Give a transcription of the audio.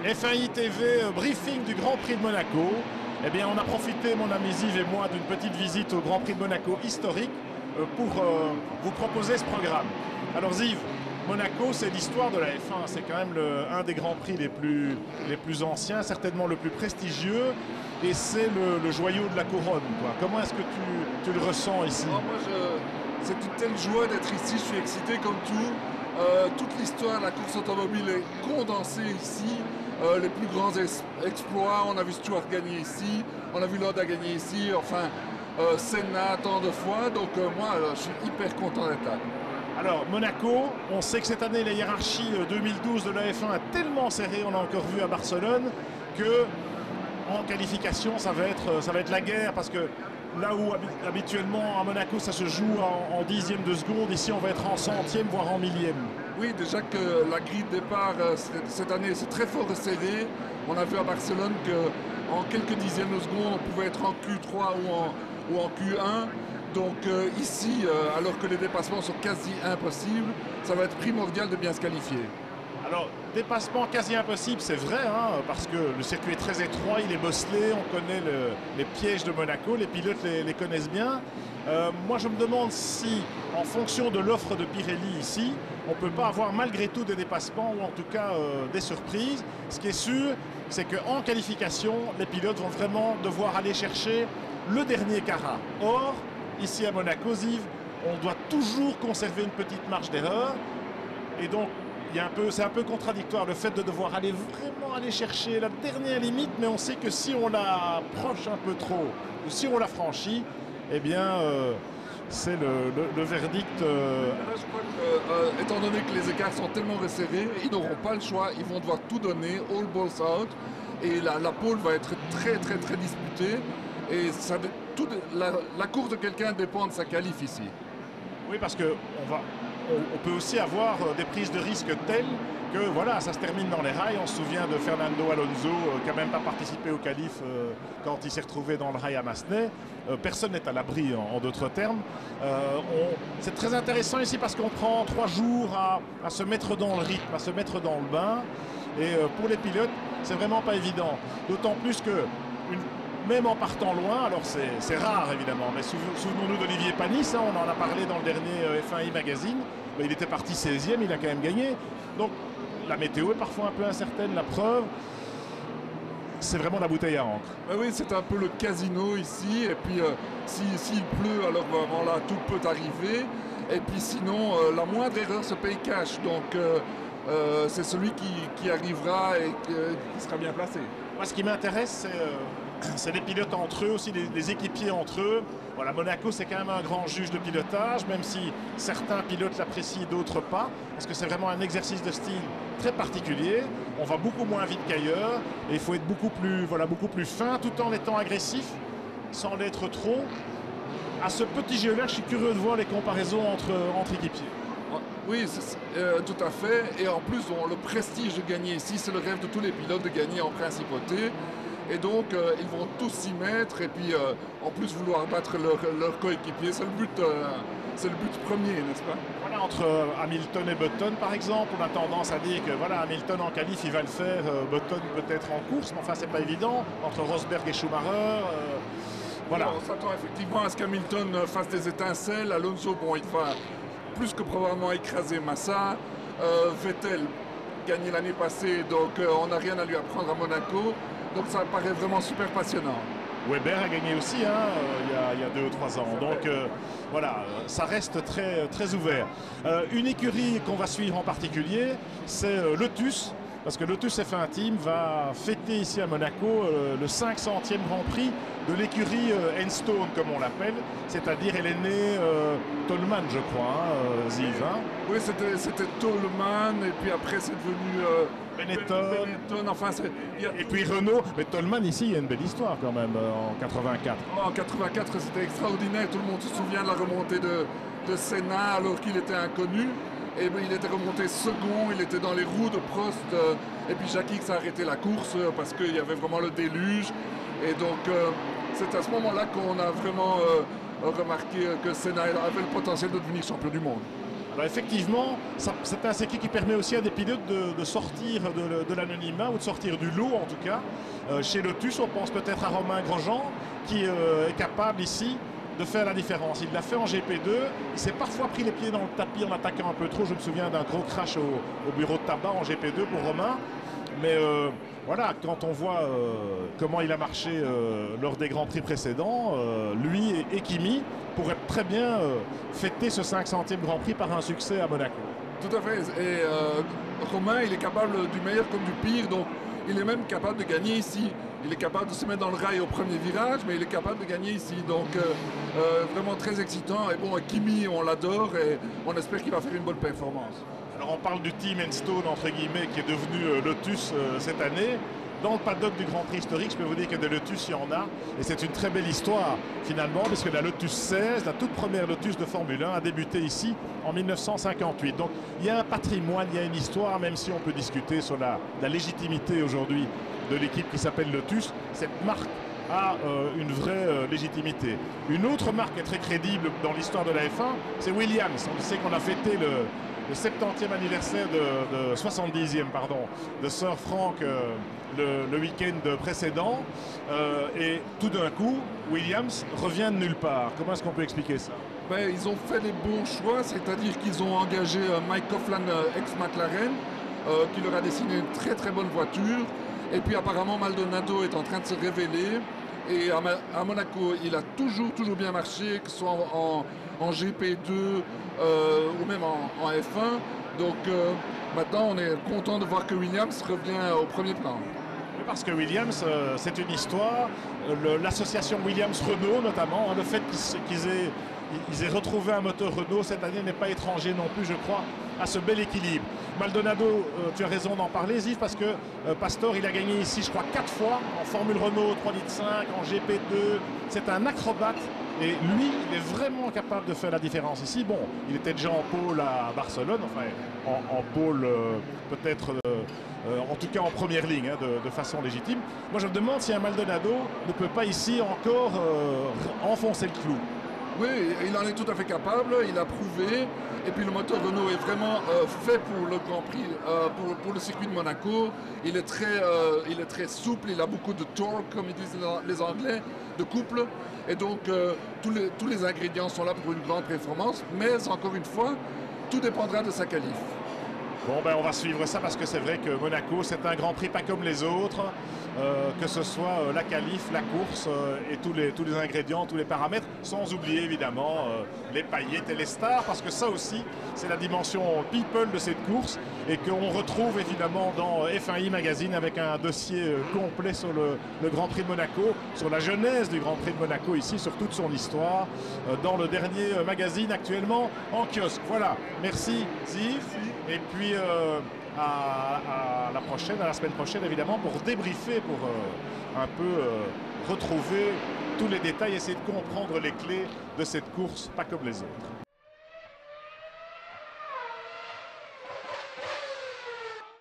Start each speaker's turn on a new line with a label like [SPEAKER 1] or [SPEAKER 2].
[SPEAKER 1] F1i TV, briefing du Grand Prix de Monaco. Eh bien, on a profité, mon ami Ziv et moi, d'une petite visite au Grand Prix de Monaco historique pour vous proposer ce programme. Alors Ziv, Monaco, c'est l'histoire de la F1. C'est quand même un des Grands Prix les plus anciens, certainement le plus prestigieux. Et c'est le joyau de la couronne, quoi. Comment est-ce que tu le ressens ici?
[SPEAKER 2] C'est une telle joie d'être ici, je suis excité comme tout. Toute l'histoire de la course automobile est condensée ici. Les plus grands exploits, on a vu Stewart gagner ici, on a vu Lauda gagner ici, enfin Senna tant de fois, donc moi je suis hyper content d'être là.
[SPEAKER 1] Alors Monaco, on sait que cette année la hiérarchie 2012 de la F1 est tellement serrée, on a encore vu à Barcelone, que en qualification ça va être la guerre, parce que là où habituellement à Monaco ça se joue en dixième de seconde, ici on va être en centième voire en millième.
[SPEAKER 2] Oui, déjà que la grille de départ cette année c'est très fort resserré. On a vu à Barcelone qu'en quelques dixièmes de seconde on pouvait être en Q3 ou en Q1. Donc ici, alors que les dépassements sont quasi impossibles, ça va être primordial de bien se qualifier.
[SPEAKER 1] Alors, dépassement quasi impossible, c'est vrai, hein, parce que le circuit est très étroit, il est bosselé, on connaît les pièges de Monaco, les pilotes les connaissent bien. Moi, je me demande si, en fonction de l'offre de Pirelli ici, on ne peut pas avoir malgré tout des dépassements ou en tout cas des surprises. Ce qui est sûr, c'est qu'en qualification, les pilotes vont vraiment devoir aller chercher le dernier carat. Or, ici à Monaco, Ziv, on doit toujours conserver une petite marge d'erreur. Et donc, c'est un peu contradictoire le fait de devoir vraiment aller chercher la dernière limite, mais on sait que si on la approche un peu trop, ou si on la franchit, eh bien, c'est le verdict.
[SPEAKER 2] Là, je crois que, étant donné que les écarts sont tellement resserrés, ils n'auront pas le choix, ils vont devoir tout donner, all balls out, et la pole va être très très très disputée, et la course de quelqu'un dépend de sa qualif ici.
[SPEAKER 1] Oui, parce que on peut aussi avoir des prises de risque telles que voilà, ça se termine dans les rails. On se souvient de Fernando Alonso qui n'a même pas participé au qualif quand il s'est retrouvé dans le rail à Massenet. Personne n'est à l'abri en d'autres termes. C'est très intéressant ici parce qu'on prend 3 jours à se mettre dans le rythme, à se mettre dans le bain. Et pour les pilotes, c'est vraiment pas évident. D'autant plus que même en partant loin, alors c'est rare évidemment, mais souvenons-nous d'Olivier Panis, hein, on en a parlé dans le dernier F1i Magazine, il était parti 16e, il a quand même gagné. Donc la météo est parfois un peu incertaine, la preuve, c'est vraiment la bouteille à encre.
[SPEAKER 2] Ben oui, c'est un peu le casino ici, et puis s'il pleut, alors vraiment là tout peut arriver, et puis sinon la moindre erreur se paye cash, donc c'est celui qui arrivera et qui sera bien placé.
[SPEAKER 1] Moi ce qui m'intéresse c'est les pilotes entre eux, aussi les équipiers entre eux. Voilà, Monaco, c'est quand même un grand juge de pilotage, même si certains pilotes l'apprécient, d'autres pas, parce que c'est vraiment un exercice de style très particulier. On va beaucoup moins vite qu'ailleurs, et il faut être beaucoup plus fin, tout en étant agressif, sans l'être trop. À ce petit jeu-là, je suis curieux de voir les comparaisons entre équipiers.
[SPEAKER 2] Oui, tout à fait. Et en plus, le prestige de gagner ici, c'est le rêve de tous les pilotes de gagner en principauté. Et donc, ils vont tous s'y mettre et puis en plus vouloir battre leur coéquipier. C'est le but premier, n'est-ce pas?
[SPEAKER 1] Voilà, entre Hamilton et Button, par exemple, on a tendance à dire que voilà, Hamilton en qualif, il va le faire, Button peut-être en course, mais enfin, c'est pas évident. Entre Rosberg et Schumacher, voilà.
[SPEAKER 2] On s'attend effectivement à ce qu'Hamilton fasse des étincelles. Alonso, bon, il va plus que probablement écraser Massa. Vettel gagné l'année passée, donc on n'a rien à lui apprendre à Monaco. Donc ça paraît vraiment super passionnant.
[SPEAKER 1] Weber a gagné aussi il y a 2 ou 3 ans. Donc voilà, ça reste très, très ouvert. Une écurie qu'on va suivre en particulier, c'est Lotus. Parce que Lotus F1 Team va fêter ici à Monaco le 500e Grand Prix de l'écurie Enstone, comme on l'appelle. C'est-à-dire, elle est née Toleman, je crois, Ziv. Hein.
[SPEAKER 2] Oui, c'était Toleman, et puis après c'est devenu
[SPEAKER 1] Benetton.
[SPEAKER 2] Enfin,
[SPEAKER 1] et puis Renault. Mais Toleman, ici, il y a une belle histoire quand même, en 84.
[SPEAKER 2] En 84, c'était extraordinaire. Tout le monde se souvient de la remontée de Senna alors qu'il était inconnu. Et il était remonté second, il était dans les roues de Prost, et puis Jackie a arrêté la course parce qu'il y avait vraiment le déluge. Et donc c'est à ce moment-là qu'on a vraiment remarqué que Senna avait le potentiel de devenir champion du monde.
[SPEAKER 1] Alors effectivement, c'est un circuit qui permet aussi à des pilotes de sortir de l'anonymat ou de sortir du lot en tout cas. Chez Lotus, on pense peut-être à Romain Grosjean qui est capable ici de faire la différence. Il l'a fait en GP2, il s'est parfois pris les pieds dans le tapis en attaquant un peu trop. Je me souviens d'un gros crash au bureau de tabac en GP2 pour Romain. Mais voilà, quand on voit comment il a marché lors des Grands Prix précédents, lui et Kimi pourraient très bien fêter ce 500e Grand Prix par un succès à Monaco.
[SPEAKER 2] Tout à fait. Et Romain, il est capable du meilleur comme du pire. Donc, il est même capable de gagner ici. Il est capable de se mettre dans le rail au premier virage, mais il est capable de gagner ici. Donc, vraiment très excitant. Et bon, Kimi, on l'adore et on espère qu'il va faire une bonne performance.
[SPEAKER 1] Alors, on parle du Team Enstone, entre guillemets, qui est devenu Lotus cette année. Dans le paddock du Grand Prix historique, je peux vous dire que des Lotus, il y en a. Et c'est une très belle histoire, finalement, puisque la Lotus 16, la toute première Lotus de Formule 1, a débuté ici en 1958. Donc, il y a un patrimoine, il y a une histoire, même si on peut discuter sur la légitimité aujourd'hui de l'équipe qui s'appelle Lotus. Cette marque a une vraie légitimité. Une autre marque est très crédible dans l'histoire de la F1, c'est Williams. On sait qu'on a fêté le 70e anniversaire de 70e, pardon, de Sir Frank le week-end précédent. Et tout d'un coup, Williams revient de nulle part. Comment est-ce qu'on peut expliquer ça?
[SPEAKER 2] Ben, ils ont fait les bons choix, c'est-à-dire qu'ils ont engagé Mike Coughlin, ex-McLaren, qui leur a dessiné une très très bonne voiture. Et puis apparemment Maldonado est en train de se révéler. Et à Monaco, il a toujours bien marché, que ce soit en GP2 ou même en F1. Donc maintenant, on est content de voir que Williams revient au premier plan.
[SPEAKER 1] Parce que Williams, c'est une histoire. L'association Williams-Renault, notamment, le fait qu'ils aient retrouvé un moteur Renault cette année n'est pas étranger non plus, je crois, à ce bel équilibre. Maldonado, tu as raison d'en parler, Ziv, parce que Pastor, il a gagné ici, je crois, 4 fois en Formule Renault 3,5 litres, en GP2. C'est un acrobate. Et lui, il est vraiment capable de faire la différence ici. Bon, il était déjà en pôle à Barcelone, enfin en pôle peut-être, en tout cas en première ligne, hein, de façon légitime. Moi, je me demande si un Maldonado ne peut pas ici encore enfoncer le clou.
[SPEAKER 2] Oui, il en est tout à fait capable, il a prouvé. Et puis le moteur Renault est vraiment fait pour le Grand Prix, pour le circuit de Monaco. Il est très souple, il a beaucoup de torque, comme ils disent les Anglais, de couple. Et donc tous les ingrédients sont là pour une grande performance. Mais encore une fois, tout dépendra de sa qualif.
[SPEAKER 1] Bon, ben on va suivre ça parce que c'est vrai que Monaco, c'est un Grand Prix pas comme les autres. Que ce soit la qualif, la course et tous les ingrédients, tous les paramètres, sans oublier évidemment les paillettes et les stars, parce que ça aussi, c'est la dimension people de cette course et qu'on retrouve évidemment dans F1i Magazine avec un dossier complet sur le Grand Prix de Monaco, sur la genèse du Grand Prix de Monaco ici, sur toute son histoire, dans le dernier magazine actuellement en kiosque. Voilà, merci Ziv, et puis à la semaine prochaine évidemment pour débriefer, pour un peu retrouver tous les détails, essayer de comprendre les clés de cette course pas comme les autres.